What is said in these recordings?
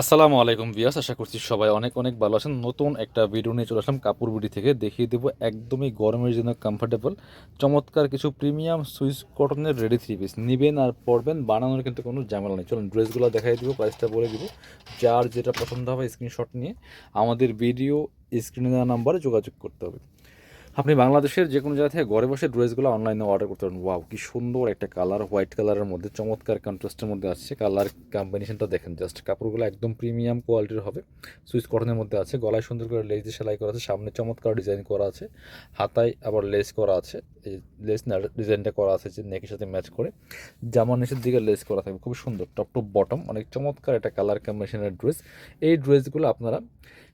আসসালামু আলাইকুম ভিউয়ার্স, আশা করছি সবাই অনেক অনেক ভালো আছেন। নতুন একটা ভিডিও নিয়ে চলে আসলাম কাপড় বিডি থেকে। দেখিয়ে দেবো একদমই গরমের জন্য কমফোর্টেবল চমৎকার কিছু প্রিমিয়াম সুইস কটনের রেডি থ্রি পিস নেবেন আর পরবেন, বানানোর কিন্তু কোনো ঝামেলা নেই। চলুন ড্রেসগুলো দেখাই দিব, প্রাইসটা বলে দিব। যার যেটা পছন্দ হবে স্ক্রিনশট নিয়ে আমাদের ভিডিও স্ক্রিনে দেওয়া নাম্বারে যোগাযোগ করতে হবে। আপনি বাংলাদেশের যে কোনো জায়গা থেকে ঘরে বসে ড্রেসগুলো অনলাইনে অর্ডার করতে পারেন। ওয়াও, কি সুন্দর একটা কালার, হোয়াইট কালারের মধ্যে চমৎকার কন্ট্রাস্টের মধ্যে আসছে। কালার কম্বিনেশনটা দেখেন জাস্ট। কাপড়গুলো একদম প্রিমিয়াম কোয়ালিটির হবে, সুইস কটনের মধ্যে আছে। গলায় সুন্দর করে লেস দিয়ে সেলাই করা আছে, সামনে চমৎকার ডিজাইন করা আছে, হাতায় আবার লেস করা আছে। এই লেস ডিজাইনটা করা আছে যে নেকের সাথে ম্যাচ করে, জামার নিচের দিকে লেস করা থাকবে, খুব সুন্দর। টপ টু বটম অনেক চমৎকার একটা কালার কম্বিনেশনের ড্রেস। এই ড্রেসগুলো আপনারা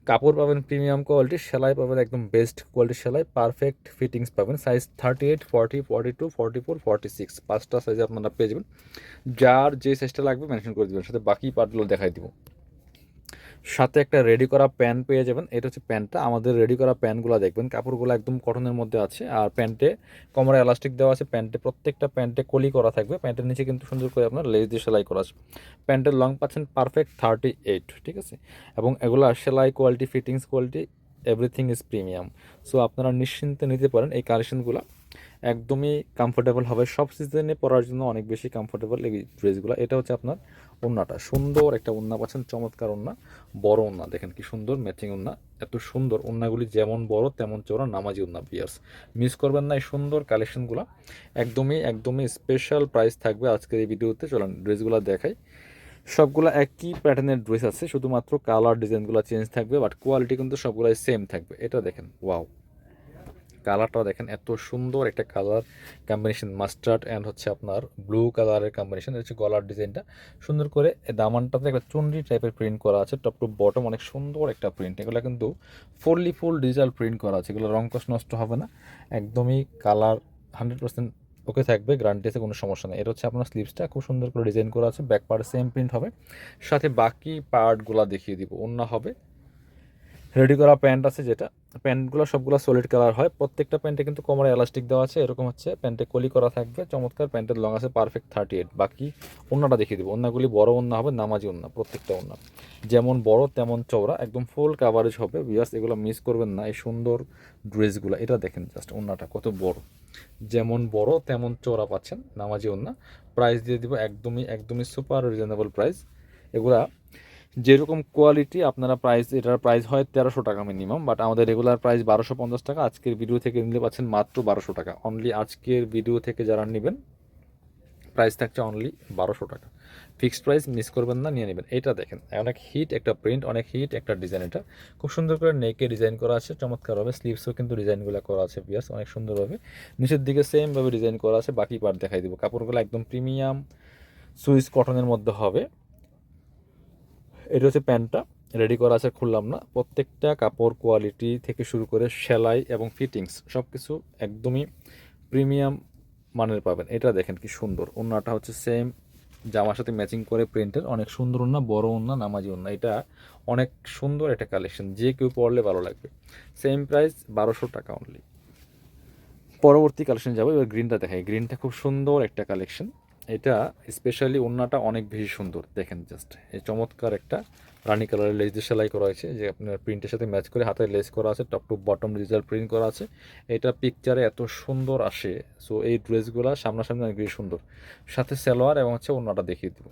কাপড় পাবেন প্রিমিয়াম কোয়ালিটির, সেলাই পাবেন একদম বেস্ট কোয়ালিটির সেলাই, পারফেক্ট ফিটিংস পাবেন। সাইজ 38, 40, 42, 44, 46 পাঁচটা সাইজে আপনারা পেয়ে যাবেন। যার যে সাইজটা লাগবে মেনশন করে দেবেন, সাথে বাকি পার্টগুলো দেখাই দিব। সাথে একটা রেডি করা প্যান্ট পেয়ে যাবেন। এটা হচ্ছে প্যান্টটা। আমাদের রেডি করা প্যান্টগুলো দেখবেন কাপড়গুলো একদম কটনের মধ্যে আছে, আর প্যান্টে কোমরে এলাস্টিক দেওয়া আছে। প্যান্টে প্রত্যেকটা প্যান্টে কলি করা থাকবে। প্যান্টের নিচে কিন্তু সুন্দর করে আপনার লেস দিয়ে সেলাই করা আছে। প্যান্টের লং পাচ্ছেন পারফেক্ট 38, ঠিক আছে। এবং এগুলো সেলাই quality, fittings quality, everything is premium. So আপনারা নিশ্চিন্তে নিতে পারেন এই কালেকশনগুলো। একদমই কমফোর্টেবল হবে, সব সিজনে পরার জন্য অনেক বেশি কমফোর্টেবল এই ড্রেসগুলো। এটা হচ্ছে আপনার ওড়নাটা, সুন্দর একটা ওড়না পাচ্ছেন, চমৎকার ওড়না, বড় ওড়না দেখেন কি সুন্দর ম্যাচিং ওড়না। এত সুন্দর ওড়নাগুলি, যেমন বড় তেমন চওড়া, নামাজি ওড়না বিয়ার্স। মিস করবেন না এই সুন্দর কালেকশনগুলো। একদমই একদমই স্পেশাল প্রাইস থাকবে আজকের এই ভিডিওতে। চলেন ড্রেসগুলো দেখাই। সবগুলো একই প্যাটার্নের ড্রেস আছে, শুধুমাত্র কালার ডিজাইনগুলো চেঞ্জ থাকবে, বাট কোয়ালিটি কিন্তু সবগুলাই সেম থাকবে। এটা দেখেন, ওয়াও, কালারটা দেখেন, এত সুন্দর একটা কালার কম্বিনেশন, মাস্টার্ড অ্যান্ড হচ্ছে আপনার ব্লু কালারের কম্বিনেশন। হচ্ছে গলার ডিজাইনটা সুন্দর করে, দামানটাতে একটা চুনরি টাইপের প্রিন্ট করা আছে, টপ টু বটম অনেক সুন্দর একটা প্রিন্ট। এগুলো কিন্তু ফুল ডিজিটাল প্রিন্ট করা আছে, এগুলো রং কষ্ট নষ্ট হবে না। একদমই কালার 100% ওকে থাকবে, গ্যারান্টি আছে, কোনো সমস্যা নেই। এটা হচ্ছে আপনার স্লিভসটা খুব সুন্দর করে ডিজাইন করা আছে, ব্যাক পার্ট সেম প্রিন্ট হবে। সাথে বাকি পার্টগুলো দেখিয়ে দিব। অন্য হবে রেডি করা প্যান্ট আছে, যেটা প্যান্টগুলো সবগুলো সলিড কালার হয়। প্রত্যেকটা প্যান্টে কিন্তু কোমরে এলাস্টিক দেওয়া আছে, এরকম হচ্ছে প্যান্টে কলি করা থাকবে চমৎকার। প্যান্টের লং আছে পারফেক্ট 38। বাকি ওন্নাটা দেখিয়ে দেবো। ওন্নাগুলি বড় ওন্না হবে, নামাজি ওন্না প্রত্যেকটা ওন্না, যেমন বড় তেমন চওড়া, একদম ফুল কাভারেজ হবে বিয়ার্স। এগুলো মিস করবেন না এই সুন্দর ড্রেসগুলো। এটা দেখেন জাস্ট, ওন্নাটা কত বড়, যেমন বড় তেমন চওড়া পাচ্ছেন, নামাজি ওন্না। প্রাইস দিয়ে দিব একদমই একদমই সুপার রিজনেবল প্রাইস। এগুলা যেরকম কোয়ালিটি আপনারা প্রাইস, এটার প্রাইস হয় 1300 টাকা মিনিমাম, বাট আমাদের রেগুলার প্রাইস 1250 টাকা। আজকের ভিডিও থেকে নিলে পাচ্ছেন মাত্র 1200 টাকা অনলি। আজকের ভিডিও থেকে যারা নেবেন প্রাইস থাকছে অনলি 1200 টাকা, ফিক্সড প্রাইস, মিস করবেন না, নিয়ে নেবেন। এটা দেখেন, অনেক হিট একটা প্রিন্ট, অনেক হিট একটা ডিজাইন। এটা খুব সুন্দর করে নেকে ডিজাইন করা আছে চমৎকারভাবে। স্লিভসও কিন্তু ডিজাইনগুলো করা আছে বিয়াস অনেক সুন্দরভাবে। নিচের দিকে সেমভাবে ডিজাইন করা আছে। বাকি পার্ট দেখাই দিব। কাপড়গুলো একদম প্রিমিয়াম সুইস কটনের মধ্যে হবে। এটা হচ্ছে প্যান্টটা রেডি করা আছে, খুললাম না। প্রত্যেকটা কাপড় কোয়ালিটি থেকে শুরু করে সেলাই এবং ফিটিংস সব কিছু একদমই প্রিমিয়াম মানের পাবেন। এটা দেখেন কি সুন্দর। ওড়নাটা হচ্ছে সেম জামার সাথে ম্যাচিং করে প্রিন্টের, অনেক সুন্দর ওড়না, বড় ওড়না, নামাজি ওড়না। এটা অনেক সুন্দর একটা কালেকশন, যে কেউ পরলে ভালো লাগবে। সেম প্রাইস 1200 টাকা অনলি। পরবর্তী কালেকশন যাবো। এবার গ্রিনটা দেখাই। গ্রিনটা খুব সুন্দর একটা কালেকশন। এটা স্পেশালি ওড়নাটা অনেক বেশি সুন্দর, দেখেন জাস্ট। এই চমৎকার একটা রানি কালারের লেস দিয়ে সেলাই করা হয়েছে, যে আপনার প্রিন্টের সাথে ম্যাচ করে হাতে লেস করা আছে, top to bottom digital print করা আছে। এটা পিকচারে এত সুন্দর আসে। সো এই ড্রেসগুলো সামনাসামনি অনেক বেশি সুন্দর। সাথে সালোয়ার এবং হচ্ছে ওড়নাটা দেখিয়ে দেবো।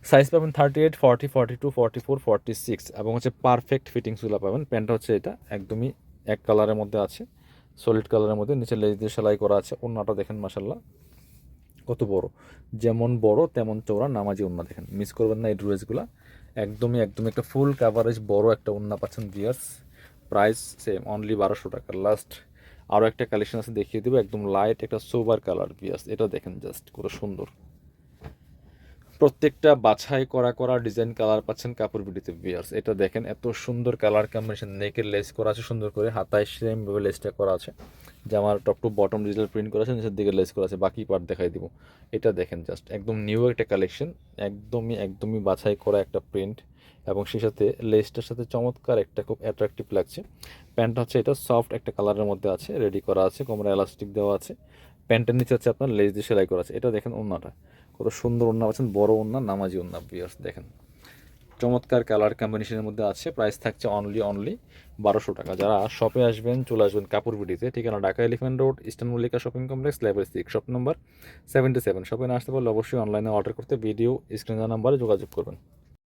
সাইজ পাবেন 38, 40, 42, 44, 46 এবং হচ্ছে পারফেক্ট ফিটিংসগুলো পাবেন। প্যান্টটা হচ্ছে এটা একদমই এক কালারের মধ্যে আছে, সলিড কালারের মধ্যে, নিচে লেজ দিয়ে সেলাই করা আছে। ওড়নাটা দেখেন মাশাল্লাহ কত বড়, যেমন বড় তেমন চওড়া, নামাজি ওড়না। দেখেন, মিস করবেন না এই ড্রেসগুলো। একদমই একদমই একটা ফুল কাভারেজ বড় একটা ওড়না পাচ্ছেন ভিউয়ার্স। প্রাইস সেম অনলি 1200 টাকা। লাস্ট আরও একটা কালেকশন আছে, দেখিয়ে দেবো। একদম লাইট একটা সোবার কালার ভিউয়ার্স। এটা দেখেন জাস্ট কত সুন্দর। প্রত্যেকটা বাছাই করা করা ডিজাইন কালার পাচ্ছেন কাপড় বিডিতে ভিউয়ার্স। এটা দেখেন, এত সুন্দর কালার কম্বিনেশন। নেকের লেস করা আছে সুন্দর করে, হাতায় সেমভাবে লেসটা করা আছে। জামার top to bottom digital print করা আছে, নিচের দিকে লেস করা আছে। বাকি পার্ট দেখাই দিব। এটা দেখেন জাস্ট, একদম নিউ একটা কালেকশন, একদমই একদমই বাছাই করা একটা প্রিন্ট, এবং সেই সাথে লেসটার সাথে চমৎকার একটা খুব অ্যাট্রাকটিভ লাগছে। প্যান্টটা হচ্ছে এটা সফট একটা কালারের মধ্যে আছে, রেডি করা আছে, কোমরে এলাস্টিক দেওয়া আছে। প্যান্টের নিচে হচ্ছে আপনার লেস দিয়ে সেলাই করা আছে। এটা দেখেন ওড়নাটা কত সুন্দর ওড়না পাচ্ছেন, বড় ওড়না, নামাজি ওড়না ভিউয়ার্স। দেখেন চমৎকার কালার কম্বিনেশনের মধ্যে আছে। প্রাইস থাকছে অনলি 1200 টাকা। যারা শপে আসবেন চলে আসবেন কাপড় বিডিতে, ঠিকানা Dhaka elephant road, eastern Mallika shopping complex, level 6, shop number 77। শপে না আসতে পারলে অবশ্যই অনলাইনে অর্ডার করতে ভিডিও স্ক্রিনে নাম্বারে যোগাযোগ করবেন।